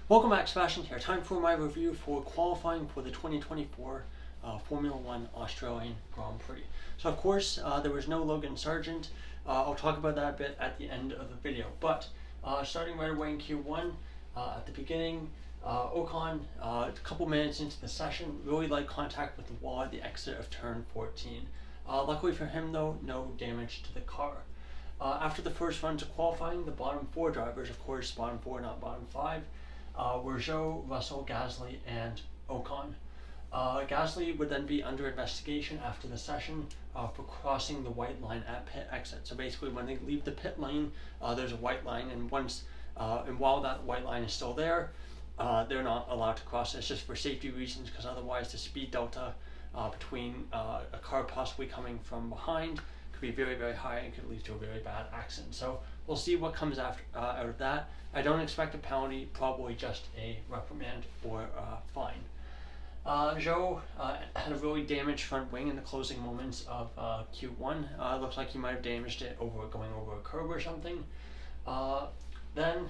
Welcome back, Sebastian here. Time for my review for qualifying for the 2024 Formula One Australian Grand Prix. So of course, there was no Logan Sargent. I'll talk about that a bit at the end of the video. But starting right away in Q1, at the beginning, Ocon, a couple minutes into the session, really light contact with the wall at the exit of turn 14. Luckily for him though, no damage to the car. After the first runs of qualifying, the bottom four drivers, of course bottom four, not bottom five, were Zhou, Russell, Gasly, and Ocon. Gasly would then be under investigation after the session for crossing the white line at pit exit. So basically, when they leave the pit lane, there's a white line, and while that white line is still there, they're not allowed to cross it. It's just for safety reasons, because otherwise the speed delta between a car possibly coming from behind could be very, very high and could lead to a very bad accident. So we'll see what comes out of that. I don't expect a penalty, probably just a reprimand or a fine. Zhou had a really damaged front wing in the closing moments of Q1. Looks like he might have damaged it going over a curb or something. Then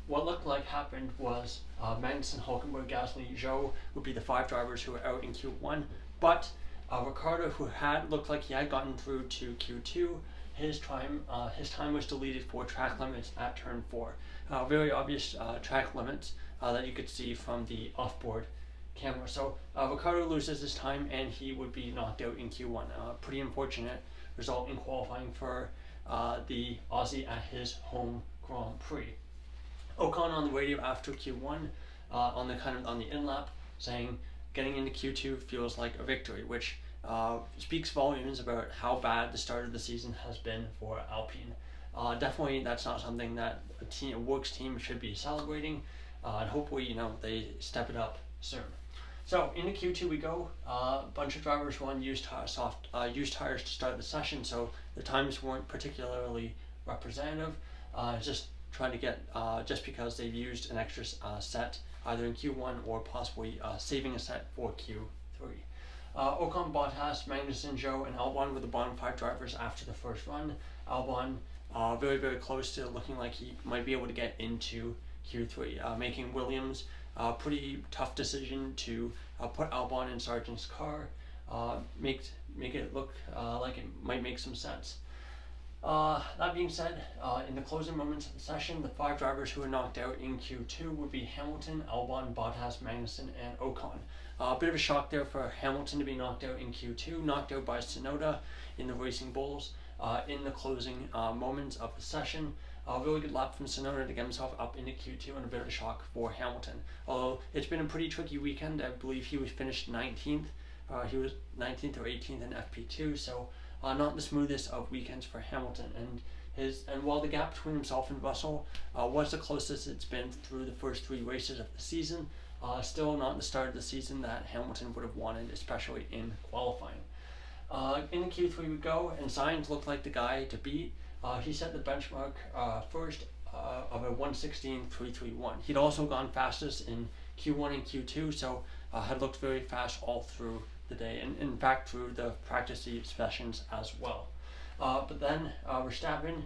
what looked like happened was Magnussen, Hulkenberg, Gasly, Zhou would be the five drivers who were out in Q1, but Ricciardo, who looked like he had gotten through to Q2, his time was deleted for track limits at turn 4. Very obvious track limits that you could see from the off-board camera. So Ricciardo loses his time and he would be knocked out in Q1. Pretty unfortunate result in qualifying for the Aussie at his home Grand Prix. Ocon on the radio after Q1 on the in-lap saying getting into Q2 feels like a victory, which speaks volumes about how bad the start of the season has been for Alpine. Definitely that's not something that a works team should be celebrating, and hopefully they step it up soon. So into Q2 we go. A bunch of drivers run used tires to start the session, so the times weren't particularly representative. Just trying to get just because they've used an extra set either in Q1 or possibly saving a set for Q3. Ocon, Bottas, Magnussen, Zhou, and Albon were the bottom five drivers after the first run. Albon very, very close to looking like he might be able to get into Q3, making Williams a pretty tough decision to put Albon in Sargent's car, make it look like it might make some sense. That being said, in the closing moments of the session, the five drivers who were knocked out in Q2 would be Hamilton, Albon, Bottas, Magnussen, and Ocon. A bit of a shock there for Hamilton to be knocked out in Q2, knocked out by Tsunoda in the Racing Bulls in the closing moments of the session. A really good lap from Tsunoda to get himself up into Q2, and a bit of a shock for Hamilton. Although it's been a pretty tricky weekend, I believe he was finished 19th. He was 19th or 18th in FP2, so not the smoothest of weekends for Hamilton. And while the gap between himself and Russell was the closest it's been through the first three races of the season, still not the start of the season that Hamilton would have wanted, especially in qualifying. In Q3 we go, and Sainz looked like the guy to beat. He set the benchmark first of a 1:16.331. He'd also gone fastest in Q1 and Q2, so had looked very fast all through the day, and in fact through the practice sessions as well. But then Verstappen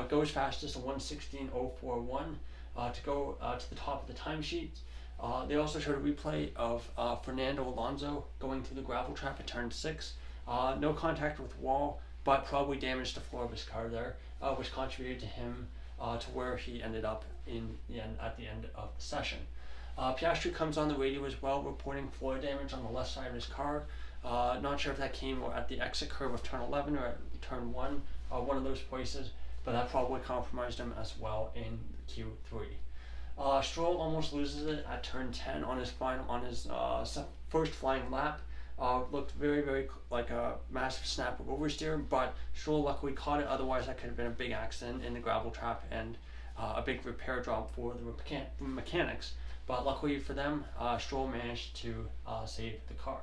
goes fastest, a 1:16.041 to go to the top of the timesheet. They also showed a replay of Fernando Alonso going through the gravel trap at turn 6. No contact with the wall, but probably damaged the floor of his car there, which contributed to him to where he ended up at the end of the session. Piastri comes on the radio as well, reporting floor damage on the left side of his car. Not sure if that came at the exit curve of turn 11 or at turn 1, one of those places, but that probably compromised him as well in Q3. Stroll almost loses it at turn 10 on his first flying lap. Looked very, very like a massive snap of oversteer, but Stroll luckily caught it. Otherwise, that could have been a big accident in the gravel trap and a big repair job for the mechanics. But luckily for them, Stroll managed to save the car.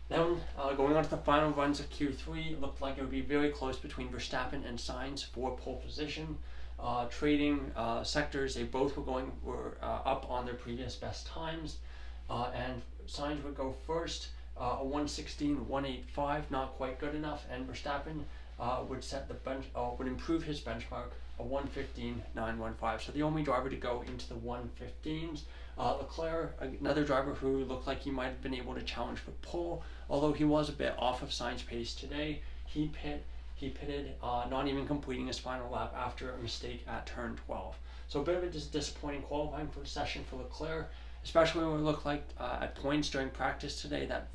Then, going on to the final runs of Q3, it looked like it would be very close between Verstappen and Sainz for pole position. Trading sectors, they both were up on their previous best times, and Sainz would go first, a 1:16.185, not quite good enough, and Verstappen would set the would improve his benchmark a 1:15.915. So the only driver to go into the 1:15s. Leclerc, another driver who looked like he might have been able to challenge for pole, although he was a bit off of Sainz pace today. He pitted, not even completing his final lap after a mistake at turn 12. So a bit of a disappointing qualifying for session for Leclerc, especially when it looked like at points during practice today that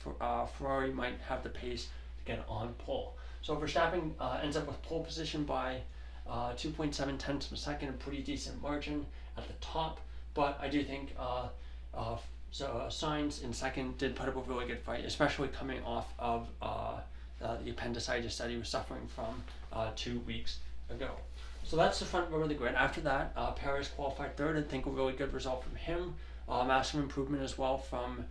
Ferrari might have the pace to get on pole. So Verstappen ends up with pole position by 2.7 tenths of a second, a pretty decent margin at the top. But I do think Sainz in second did put up a really good fight, especially coming off of the appendicitis that he was suffering from 2 weeks ago. So that's the front row of the grid. After that, Perez qualified third. I think a really good result from him. Massive improvement as well from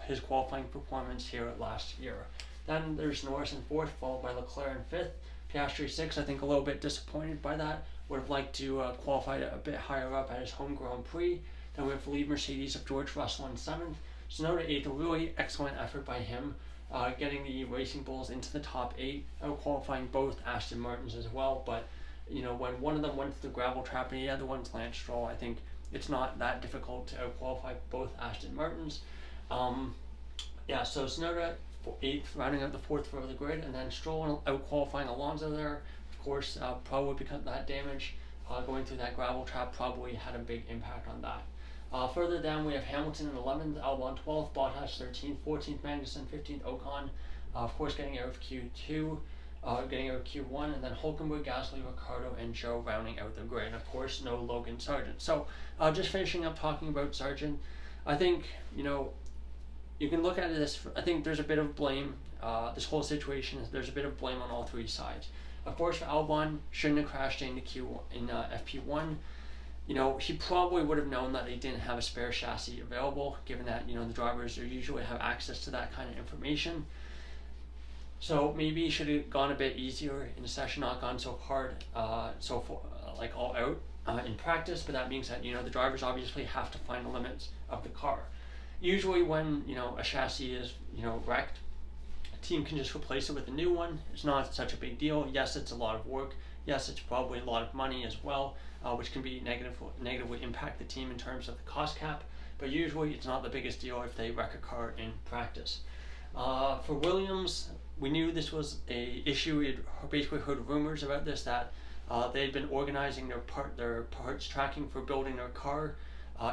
his qualifying performance here last year. Then there's Norris in fourth, followed by Leclerc in fifth. Piastri sixth. I think a little bit disappointed by that. Would have liked to qualify a bit higher up at his home Grand Prix. Then we have the lead Mercedes of George Russell in seventh. Tsunoda eighth. A really excellent effort by him, getting the Racing Bulls into the top 8, qualifying both Aston Martins as well. But when one of them went to the gravel trap and the other one's Lance Stroll, I think it's not that difficult to qualify both Aston Martins. So Tsunoda 8th, rounding out the fourth row of the grid, and then Stroll out qualifying Alonso there. Of course, probably because of that damage going through that gravel trap probably had a big impact on that. Further down, we have Hamilton in 11th, Albon 12th, Bottas 13th, 14th Magnussen, 15th Ocon, of course getting out of Q2, getting out of Q1, and then Hulkenberg, Gasly, Ricciardo, and Joe rounding out the grid. And of course, no Logan Sargent. So just finishing up talking about Sargent, I think, you can look at this. I think there's a bit of blame. This whole situation, there's a bit of blame on all three sides. Of course, for Albon, shouldn't have crashed into FP1. He probably would have known that they didn't have a spare chassis available, given that the drivers usually have access to that kind of information. So maybe he should have gone a bit easier in the session, not gone so hard, like all out in practice. But that being said, the drivers obviously have to find the limits of the car. Usually when a chassis is wrecked, a team can just replace it with a new one. It's not such a big deal. Yes, it's a lot of work. Yes, it's probably a lot of money as well, which can be negatively impact the team in terms of the cost cap. But usually it's not the biggest deal if they wreck a car in practice. For Williams, we knew this was a issue. We had basically heard rumors about this, that they had been organizing their parts tracking for building their car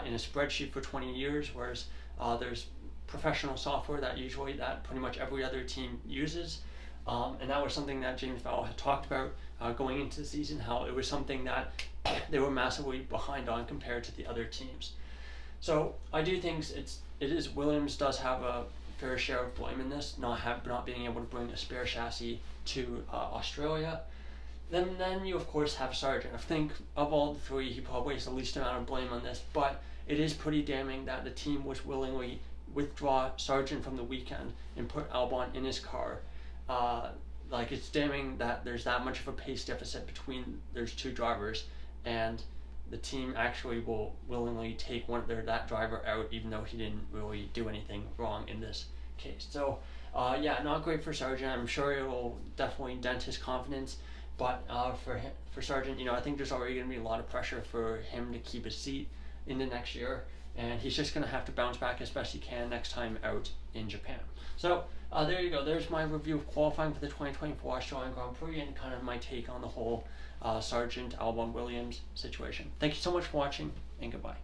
in a spreadsheet for 20 years, whereas there's professional software that pretty much every other team uses, and that was something that James Vowell had talked about going into the season, how it was something that they were massively behind on compared to the other teams. So I do think Williams does have a fair share of blame in this, not being able to bring a spare chassis to Australia. Then you of course have Sargent. I think of all the three, he probably has the least amount of blame on this, but it is pretty damning that the team was willingly withdraw Sargent from the weekend and put Albon in his car. It's damning that there's that much of a pace deficit between those two drivers, and the team actually will willingly take that driver out, even though he didn't really do anything wrong in this case. So, not great for Sargent. I'm sure it will definitely dent his confidence. But for Sargent, I think there's already going to be a lot of pressure for him to keep his seat in the next year, and he's just going to have to bounce back as best he can next time out in Japan. So there you go. There's my review of qualifying for the 2024 Australian Grand Prix and kind of my take on the whole Sargent, Albon, Williams situation. Thank you so much for watching, and goodbye.